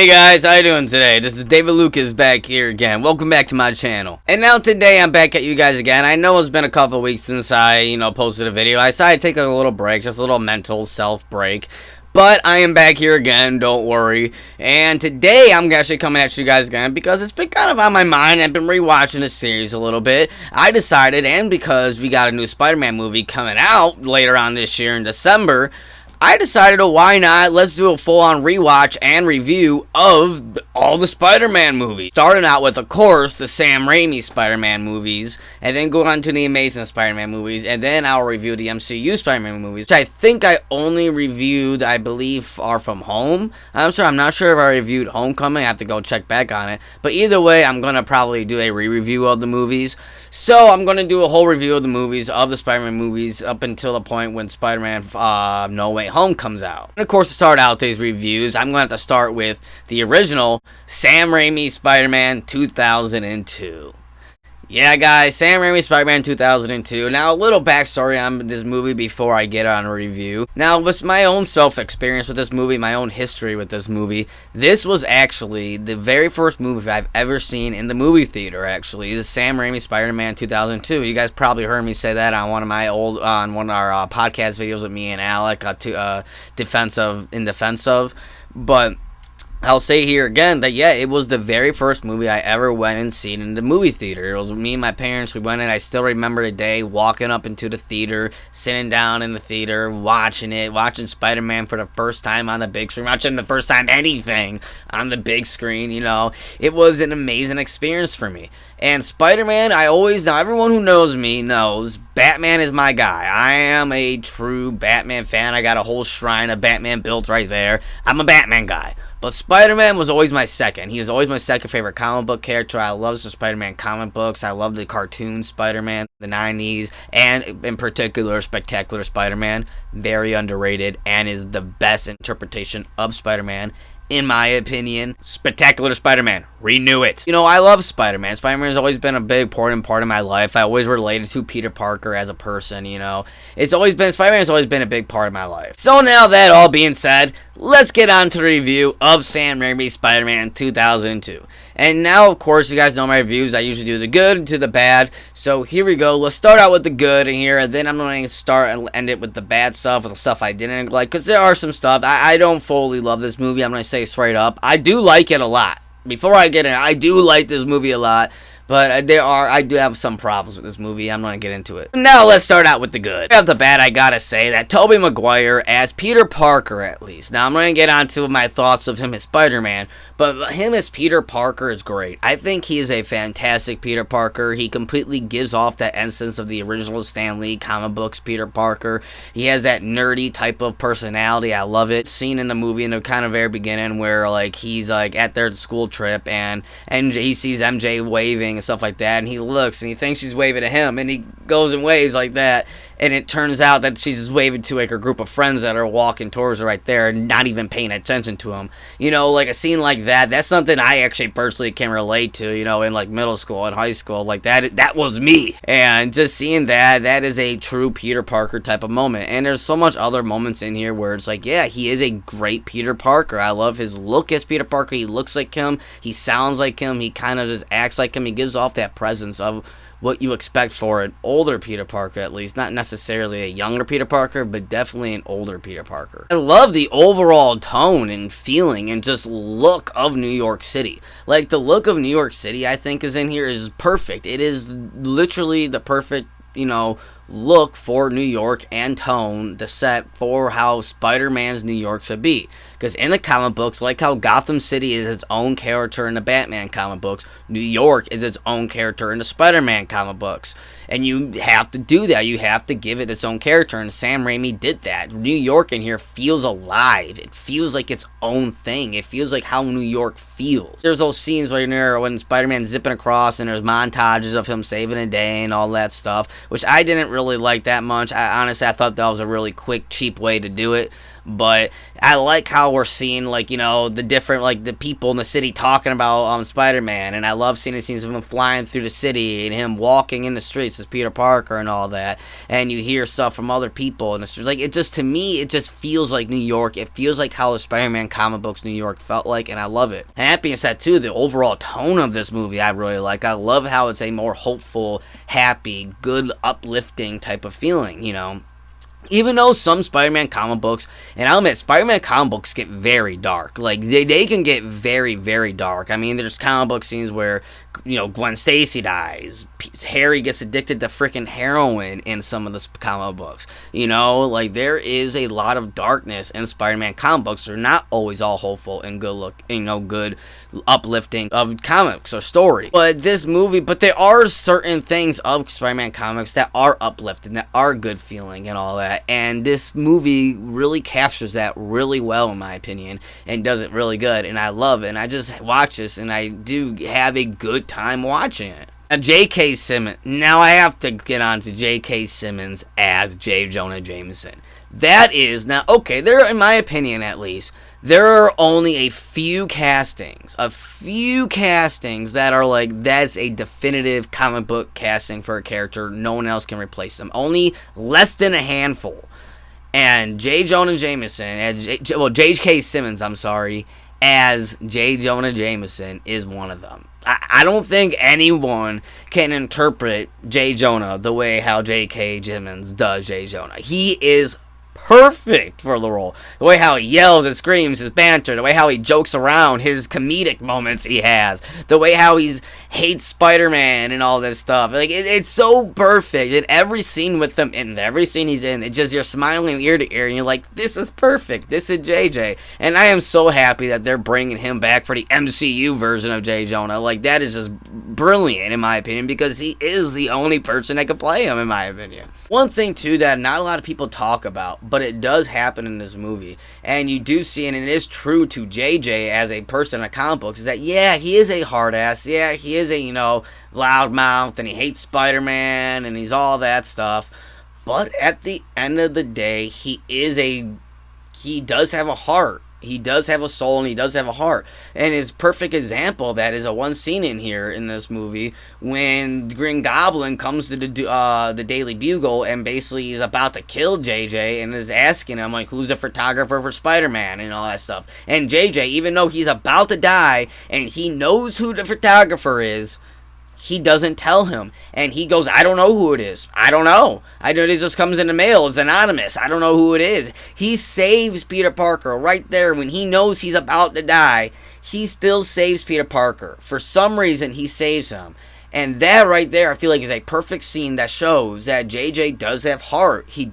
Hey guys, how you doing today? This is David Lucas back here again. Welcome back to my channel. And now today I'm back at you guys again. I know it's been a couple weeks since I, posted a video. I decided to take a little break, just a little mental self break. But I am back here again, don't worry. And today I'm actually coming at you guys again because it's been kind of on my mind. I've been rewatching this series a little bit. I decided, and because we got a new Spider-Man movie coming out later on this year in December, I decided, why not, let's do a full-on rewatch and review of all the Spider-Man movies. Starting out with, of course, the Sam Raimi Spider-Man movies, and then go on to the Amazing Spider-Man movies, and then I'll review the MCU Spider-Man movies, which I think I only reviewed, I believe, Far From Home. I'm not sure if I reviewed Homecoming. I have to go check back on it. But either way, I'm going to probably do a re-review of the movies. So I'm going to do a whole review of the movies, of the Spider-Man movies, up until the point when Spider-Man No Way Home comes out. And of course, to start out these reviews, I'm going to have to start with the original Sam Raimi Spider-Man 2002. Yeah, guys, Sam Raimi Spider-Man 2002. Now, a little backstory on this movie before I get on a review. Now, with my own self-experience with this movie, my own history with this movie, this was actually the very first movie I've ever seen in the movie theater, actually. The Sam Raimi Spider-Man 2002. You guys probably heard me say that on one of my on one of our podcast videos with me and Alec, in defense of. But I'll say here again that, yeah, it was the very first movie I ever went and seen in the movie theater. It was me and my parents. We went in. I still remember the day walking up into the theater, sitting down in the theater, watching Spider-Man for the first time on the big screen, watching the first time anything on the big screen, It was an amazing experience for me. And Spider-Man, now everyone who knows me knows Batman is my guy. I am a true Batman fan. I got a whole shrine of Batman built right there. I'm a Batman guy. But Spider-Man was always my second. He was always my second favorite comic book character. I love the Spider-Man comic books. I love the cartoon Spider-Man, the 90s, and in particular, Spectacular Spider-Man. Very underrated and is the best interpretation of Spider-Man, in my opinion. Spectacular Spider-Man. Renew it. I love Spider-Man. Spider-Man has always been a big important part of my life. I always related to Peter Parker as a person, Spider-Man has always been a big part of my life. So now that all being said, let's get on to the review of Sam Raimi Spider-Man 2002. And now, of course, you guys know my reviews. I usually do the good to the bad. So here we go. Let's start out with the good in here, and then I'm going to start and end it with the bad stuff, with the stuff I didn't like, because there are some stuff. I don't fully love this movie. I'm going to say straight up. I do like it a lot. Before I get in, I do like this movie a lot. But I do have some problems with this movie. I'm going to get into it. Now let's start out with the good. Right off the bat, I gotta say that Tobey Maguire as Peter Parker, at least. Now I'm going to get onto my thoughts of him as Spider-Man, but him as Peter Parker is great. I think he is a fantastic Peter Parker. He completely gives off that essence of the original Stan Lee comic books Peter Parker. He has that nerdy type of personality. I love it. Scene in the movie in the kind of very beginning where he's at their school trip and he sees MJ waving and stuff like that, and he looks and he thinks she's waving at him, and he goes and waves like that, and it turns out that she's just waving to her group of friends that are walking towards her right there and not even paying attention to him. A scene like that's something I actually personally can relate to, in middle school and high school. That was me. And just seeing that is a true Peter Parker type of moment. And there's so much other moments in here where it's yeah, he is a great Peter Parker. I love his look as Peter Parker. He looks like him. He sounds like him. He kind of just acts like him. He gives off that presence of what you expect for an older Peter Parker, at least. Not necessarily a younger Peter Parker, but definitely an older Peter Parker. I love the overall tone and feeling and just look of New York City. The look of New York City, I think, is in here is perfect. It is literally the perfect, look for New York and tone, the set for how Spider-Man's New York should be. Because in the comic books, like how Gotham City is its own character in the Batman comic books, New York is its own character in the Spider-Man comic books. And you have to do that. You have to give it its own character, and Sam Raimi did that. New York in here feels alive. It feels like its own thing. It feels like how New York feels. There's those scenes when Spider-Man's zipping across, and there's montages of him saving a day and all that stuff, which I didn't really like that much. Honestly, I thought that was a really quick, cheap way to do it. But I like how we're seeing, like, you know, the different, like, the people in the city talking about Spider-Man, and I love seeing the scenes of him flying through the city and him walking in the streets as Peter Parker and all that, and you hear stuff from other people in the streets. Like, it just, to me, it just feels like New York. It feels like how the Spider-Man comic books New York felt like, and I love it. And that being said, too, the overall tone of this movie I really like. I love how it's a more hopeful, happy, good, uplifting type of feeling, you know. Even though some Spider-Man comic books, and I'll admit, Spider-Man comic books get very dark. Like, they can get very, very dark. I mean, there's comic book scenes where, you know, Gwen Stacy dies. Harry gets addicted to freaking heroin in some of the comic books. You know, like, there is a lot of darkness in Spider-Man comic books. They're not always all hopeful and good look, you know, good uplifting of comics or story. But this movie, but there are certain things of Spider-Man comics that are uplifting, that are good feeling and all that. And this movie really captures that really well, in my opinion, and does it really good. And I love it. And I just watch this, and I do have a good time watching it. Now, J.K. Simmons. Now I have to get on to J.K. Simmons as J. Jonah Jameson. That is, now, okay, there, in my opinion at least, there are only a few castings that are like, that's a definitive comic book casting for a character. No one else can replace them. Only less than a handful. And J. Jonah Jameson, J.K. Simmons, I'm sorry, as J. Jonah Jameson is one of them. I don't think anyone can interpret J. Jonah the way how J.K. Simmons does J. Jonah. He is perfect for the role. The way how he yells and screams, his banter, the way how he jokes around, his comedic moments he has, the way how he hates Spider-Man and all this stuff. Like, it's so perfect. In every scene with him, in every scene he's in, it just, you're smiling ear to ear, and you're like, this is perfect. This is JJ. And I am so happy that they're bringing him back for the MCU version of J. Jonah. Like, that is just brilliant, in my opinion, because he is the only person that can play him, in my opinion. One thing, too, that not a lot of people talk about, but it does happen in this movie, and you do see, and it is true to JJ as a person in comic books, is that, yeah, he is a hard ass, yeah, he is a, you know, loudmouth, and he hates Spider-Man, and he's all that stuff, but at the end of the day, he does have a heart. He does have a soul, and he does have a heart. And his perfect example of that is a one scene in here in this movie when Green Goblin comes to the Daily Bugle and basically is about to kill JJ and is asking him, like, who's a photographer for Spider-Man and all that stuff. And JJ, even though he's about to die and he knows who the photographer is, he doesn't tell him. And he goes, I don't know who it is. I don't know. It just comes in the mail. It's anonymous. I don't know who it is. He saves Peter Parker right there when he knows he's about to die. He still saves Peter Parker. For some reason, he saves him. And that right there, I feel like, is a perfect scene that shows that JJ does have heart. He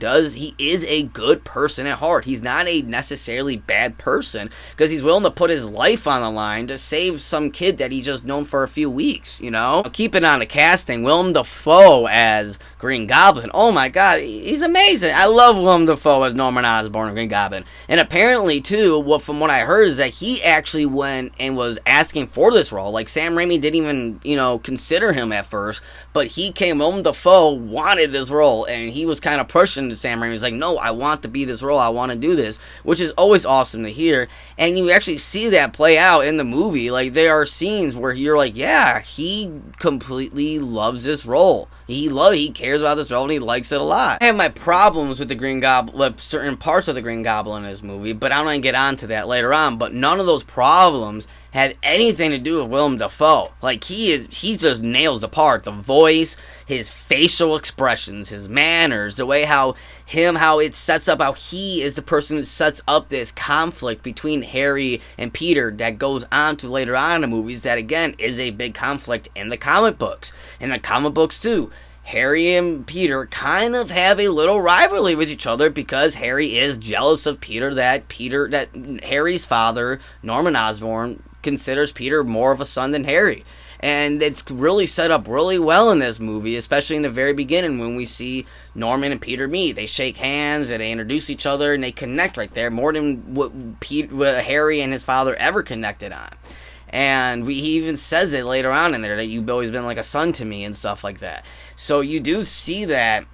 is a good person at heart. He's not a necessarily bad person, because he's willing to put his life on the line to save some kid that he's just known for a few weeks, you know? Keeping on the casting, Willem Dafoe as Green Goblin. Oh my god, he's amazing. I love Willem Dafoe as Norman Osborn, Green Goblin. And apparently, too, from what I heard, is that he actually went and was asking for this role. Like, Sam Raimi didn't even, you know, consider him at first, but Willem Dafoe wanted this role, and he was kind of pushing to Sam Raimi. He's like, no, I want to be this role, I want to do this, which is always awesome to hear. And you actually see that play out in the movie. Like, there are scenes where you're like, yeah, he completely loves this role. He cares about this role, and he likes it a lot. I have my problems with the Green Goblin, with certain parts of the Green Goblin in this movie, but I'm going to get onto that later on. But none of those problems have anything to do with Willem Dafoe. Like, he just nails the part. The voice, his facial expressions, his manners, the way how it sets up, how he is the person who sets up this conflict between Harry and Peter that goes on to later on in the movies, that again is a big conflict in the comic books. In the comic books too, Harry and Peter kind of have a little rivalry with each other, because Harry is jealous of Peter, that Harry's father, Norman Osborn, considers Peter more of a son than Harry. And it's really set up really well in this movie, especially in the very beginning when we see Norman and Peter meet. They shake hands and they introduce each other and they connect right there, more than what Harry and his father ever connected on. And he even says it later on in there, that you've always been like a son to me and stuff like that. So you do see that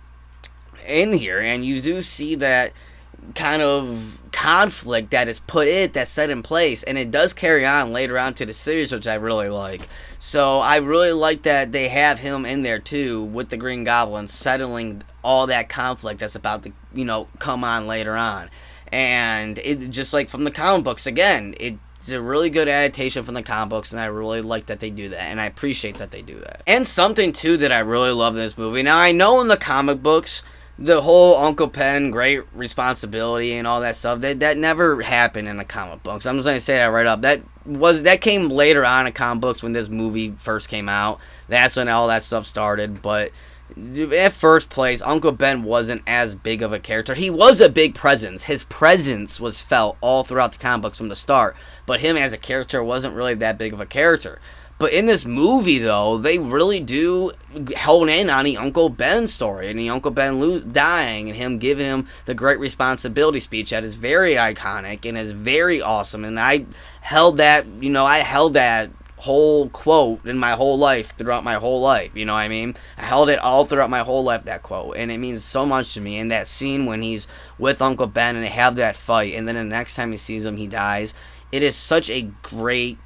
in here, and you do see that kind of conflict that is that's set in place, and it does carry on later on to the series, which I really like. So I really like that they have him in there too, with the Green Goblin, settling all that conflict that's about to, come on later on. And it just like from the comic books, again, it's a really good adaptation from the comic books, and I really like that they do that, and I appreciate that they do that. And something too that I really love in this movie, now I know in the comic books, the whole Uncle Ben, great responsibility and all that stuff, that never happened in the comic books. I'm just going to say that right up. That came later on in comic books when this movie first came out. That's when all that stuff started. But at first place, Uncle Ben wasn't as big of a character. He was a big presence. His presence was felt all throughout the comic books from the start. But him as a character wasn't really that big of a character. But in this movie, though, they really do hone in on the Uncle Ben story and the Uncle Ben dying and him giving him the great responsibility speech that is very iconic and is very awesome. And I held that whole quote in my whole life, throughout my whole life, you know what I mean? I held it all throughout my whole life, that quote, and it means so much to me. And that scene when he's with Uncle Ben and they have that fight, and then the next time he sees him, he dies. It is such a great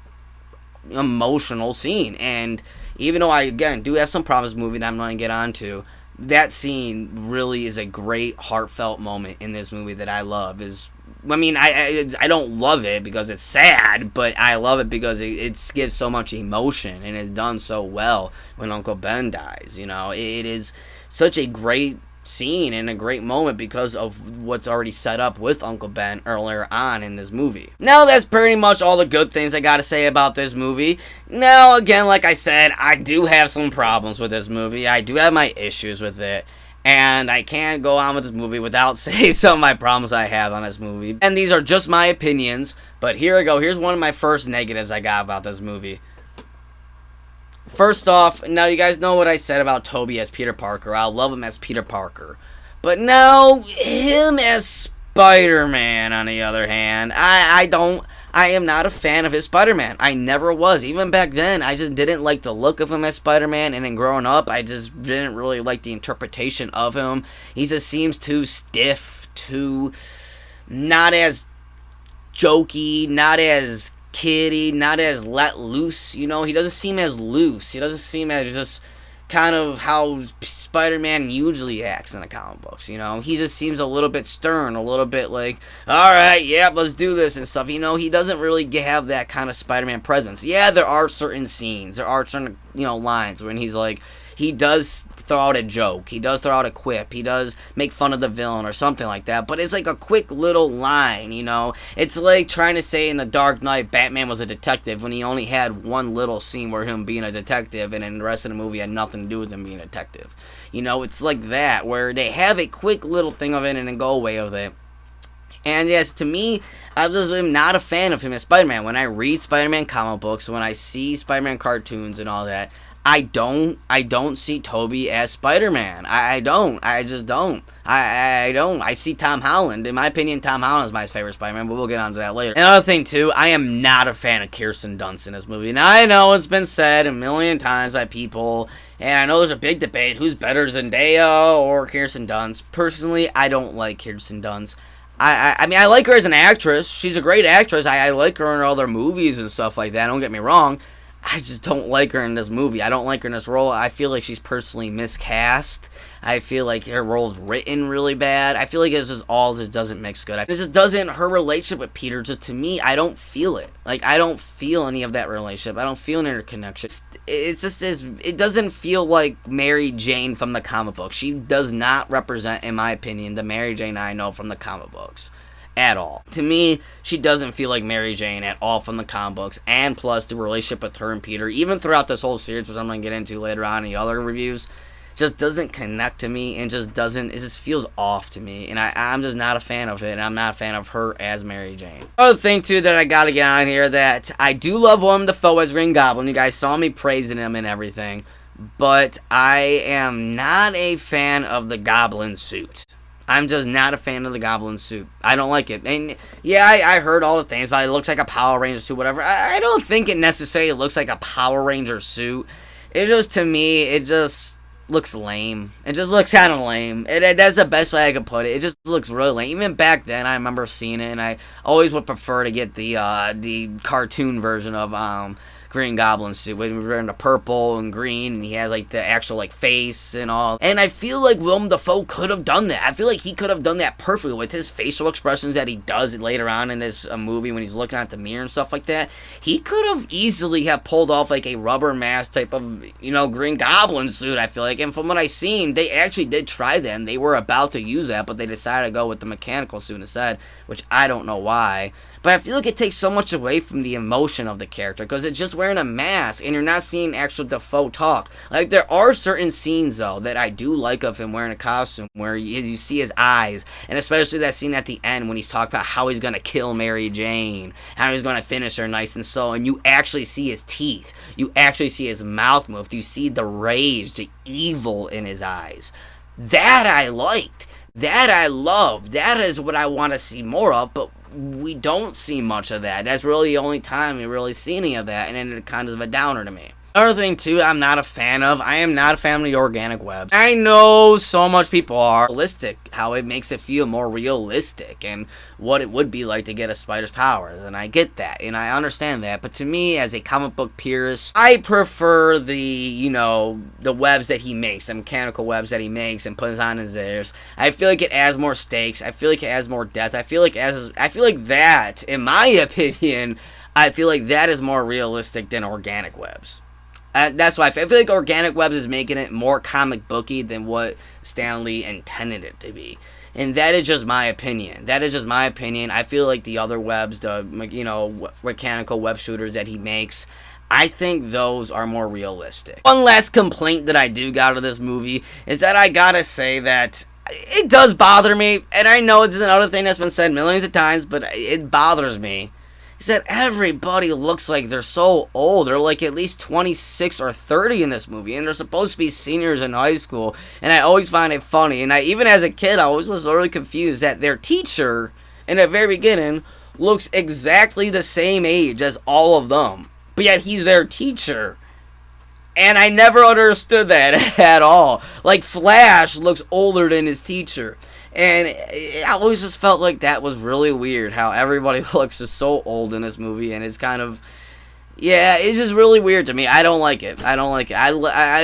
emotional scene. And even though I again do have some problems with the movie that I'm going to get onto, that scene really is a great heartfelt moment in this movie that I love. I don't love it because it's sad, but I love it because it gives so much emotion and is done so well when Uncle Ben dies. It is such a great scene and a great moment because of what's already set up with Uncle Ben earlier on in this movie. Now that's pretty much all the good things I gotta say about this movie. Now again, like I said, I do have some problems with this movie. I do have my issues with it, and I can't go on with this movie without saying some of my problems I have on this movie. And these are just my opinions, but here I go. Here's one of my first negatives I got about this movie. First off, now you guys know what I said about Tobey as Peter Parker. I love him as Peter Parker. But now, him as Spider-Man, on the other hand, I am not a fan of his Spider-Man. I never was. Even back then, I just didn't like the look of him as Spider-Man, and then growing up, I just didn't really like the interpretation of him. He just seems too stiff, too not as jokey, not as kiddy, not as let loose. He doesn't seem as loose. He doesn't seem as just kind of how Spider-Man usually acts in the comic books. He just seems a little bit stern, a little bit like, alright, yep, let's do this and stuff. He doesn't really have that kind of Spider-Man presence. Yeah, there are certain scenes, there are certain, lines when he's like, he does throw out a joke, he does throw out a quip, he does make fun of the villain or something like that, but it's like a quick little line, It's like trying to say in The Dark Knight Batman was a detective when he only had one little scene where him being a detective, and then the rest of the movie had nothing to do with him being a detective. It's like that, where they have a quick little thing of it and then go away with it. And yes, to me, I just am not a fan of him as Spider-Man. When I read Spider-Man comic books, when I see Spider-Man cartoons and all that, I don't see Tobey as Spider-Man. I don't. I just don't. I don't. I see Tom Holland. In my opinion, Tom Holland is my favorite Spider-Man, but we'll get onto that later. Another thing, too, I am not a fan of Kirsten Dunst in this movie. Now, I know it's been said a million times by people, and I know there's a big debate, who's better, Zendaya or Kirsten Dunst. Personally, I don't like Kirsten Dunst. I mean, I like her as an actress. She's a great actress. I like her in other movies and stuff like that. Don't get me wrong. I just don't like her in this movie. I don't like her in this role. I feel like she's personally miscast. I feel like her role's written really bad. I feel like it's just all just doesn't mix good. It just doesn't, her relationship with Peter, just to me, I don't feel it. Like, I don't feel any of that relationship. I don't feel an interconnection. It's just, it doesn't feel like Mary Jane from the comic book. She does not represent, in my opinion, the Mary Jane I know from the comic books. At all. To me, she doesn't feel like Mary Jane at all from the comic books, and plus the relationship with her and Peter, even throughout this whole series, which I'm going to get into later on in the other reviews, just doesn't connect to me, and just doesn't, it just feels off to me, and I'm just not a fan of it, and I'm not a fan of her as Mary Jane. Another thing, too, that I gotta get on here, that I do love Willem Dafoe as Green Goblin. You guys saw me praising him and everything, but I am not a fan of the Goblin suit. I'm just not a fan of the Goblin suit. I don't like it. And yeah, I heard all the things, but it looks like a Power Ranger suit, whatever. I don't think it necessarily looks like a Power Ranger suit. It just, to me, it just, looks lame. It just looks kind of lame. That's the best way I could put it. It just looks really lame. Even back then, I remember seeing it, and I always would prefer to get the cartoon version of Green Goblin suit when we're wearing the purple and green, and he has like the actual like face and all. And I feel like Willem Dafoe could have done that. I feel like he could have done that perfectly with his facial expressions that he does later on in this movie when he's looking at the mirror and stuff like that. He could have easily have pulled off like a rubber mask type of, you know, Green Goblin suit, I feel like. And from what I've seen, they actually did try that, and they were about to use that, but they decided to go with the mechanical suit instead, which I don't know why. But I feel like it takes so much away from the emotion of the character, because it's just wearing a mask, and you're not seeing actual Dafoe talk. Like, there are certain scenes, though, that I do like of him wearing a costume, where you see his eyes, and especially that scene at the end when he's talking about how he's going to kill Mary Jane, how he's going to finish her nice and slow, and you actually see his teeth. You actually see his mouth move. You see the rage, the evil in his eyes. That I liked. That I loved. That is what I want to see more of, but we don't see much of that. That's really the only time we really see any of that, and then it's kind of a downer to me. Another thing, too, I am not a fan of the organic web. I know so much people are realistic, how it makes it feel more realistic, and what it would be like to get a spider's powers, and I get that, and I understand that, but to me, as a comic book purist, I prefer the, you know, the webs that he makes, the mechanical webs that he makes and puts on his ears. I feel like it adds more stakes, I feel like it adds more depth, I feel like that, in my opinion, I feel like that is more realistic than organic webs. That's why I feel like organic webs is making it more comic booky than what Stan Lee intended it to be. And that is just my opinion. I feel like the other webs, the, you know, mechanical web shooters that he makes, I think those are more realistic. One last complaint that I do got of this movie is that I gotta say that it does bother me, and I know it's another thing that's been said millions of times, but it bothers me. Is that everybody looks like they're so old. They're like at least 26 or 30 in this movie, and they're supposed to be seniors in high school, and I always find it funny, and even as a kid, I always was really confused that their teacher, in the very beginning, looks exactly the same age as all of them, but yet he's their teacher. And I never understood that at all. Like, Flash looks older than his teacher. And I always just felt like that was really weird, how everybody looks just so old in this movie, and it's kind of, yeah, it's just really weird to me. I don't like it. I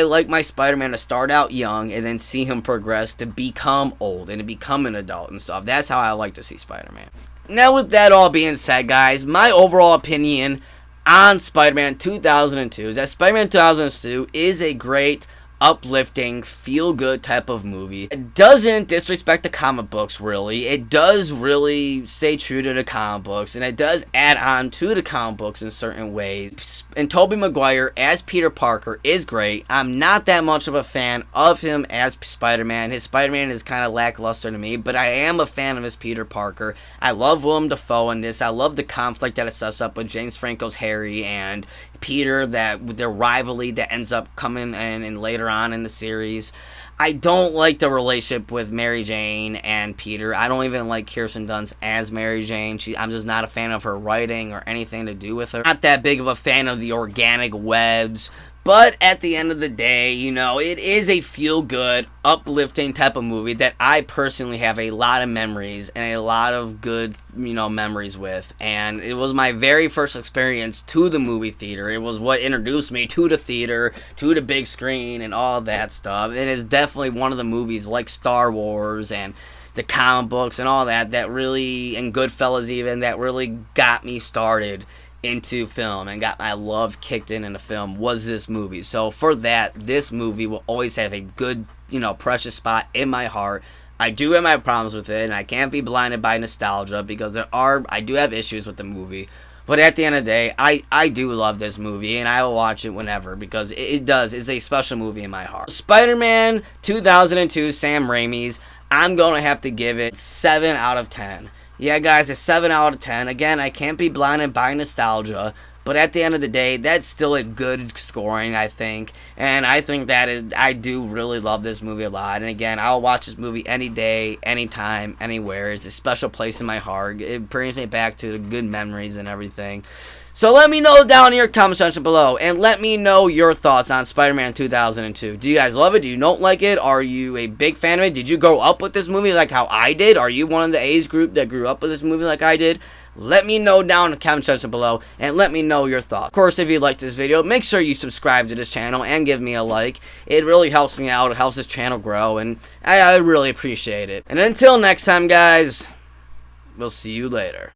like my Spider-Man to start out young and then see him progress to become old and to become an adult and stuff. That's how I like to see Spider-Man. Now, with that all being said, guys, my overall opinion on Spider-Man 2002 is that Spider-Man 2002 is a great, uplifting, feel-good type of movie. It doesn't disrespect the comic books, really. It does really stay true to the comic books, and it does add on to the comic books in certain ways. And Tobey Maguire as Peter Parker is great. I'm not that much of a fan of him as Spider-Man. His Spider-Man is kind of lackluster to me, but I am a fan of his Peter Parker. I love Willem Dafoe in this. I love the conflict that it sets up with James Franco's Harry and Peter, that with their rivalry that ends up coming in later on in the series. I don't like the relationship with Mary Jane and Peter. I don't even like Kirsten Dunst as Mary Jane. I'm just not a fan of her writing or anything to do with her. Not that big of a fan of the organic webs. But at the end of the day, you know, it is a feel-good, uplifting type of movie that I personally have a lot of memories and a lot of good, you know, memories with. And it was my very first experience to the movie theater. It was what introduced me to the theater, to the big screen, and all that stuff. It is definitely one of the movies like Star Wars and the comic books and all that really, and Goodfellas even, that really got me started into film and got my love kicked in the film was this movie. So for that, this movie will always have a good, you know, precious spot in my heart. I do have my problems with it, and I can't be blinded by nostalgia because I do have issues with the movie. But at the end of the day, I do love this movie, and I will watch it whenever because it's a special movie in my heart. Spider-Man 2002, Sam Raimi's, I'm going to have to give it 7 out of 10. Yeah, guys, a 7 out of 10. Again, I can't be blinded by nostalgia, but at the end of the day, that's still a good scoring, I think. And I think I do really love this movie a lot. And again, I'll watch this movie any day, anytime, anywhere. It's a special place in my heart. It brings me back to the good memories and everything. So let me know down in your comment section below, and let me know your thoughts on Spider-Man 2002. Do you guys love it? Do you not like it? Are you a big fan of it? Did you grow up with this movie like how I did? Are you one of the age group that grew up with this movie like I did? Let me know down in the comment section below, and let me know your thoughts. Of course, if you liked this video, make sure you subscribe to this channel and give me a like. It really helps me out. It helps this channel grow, and I really appreciate it. And until next time, guys, we'll see you later.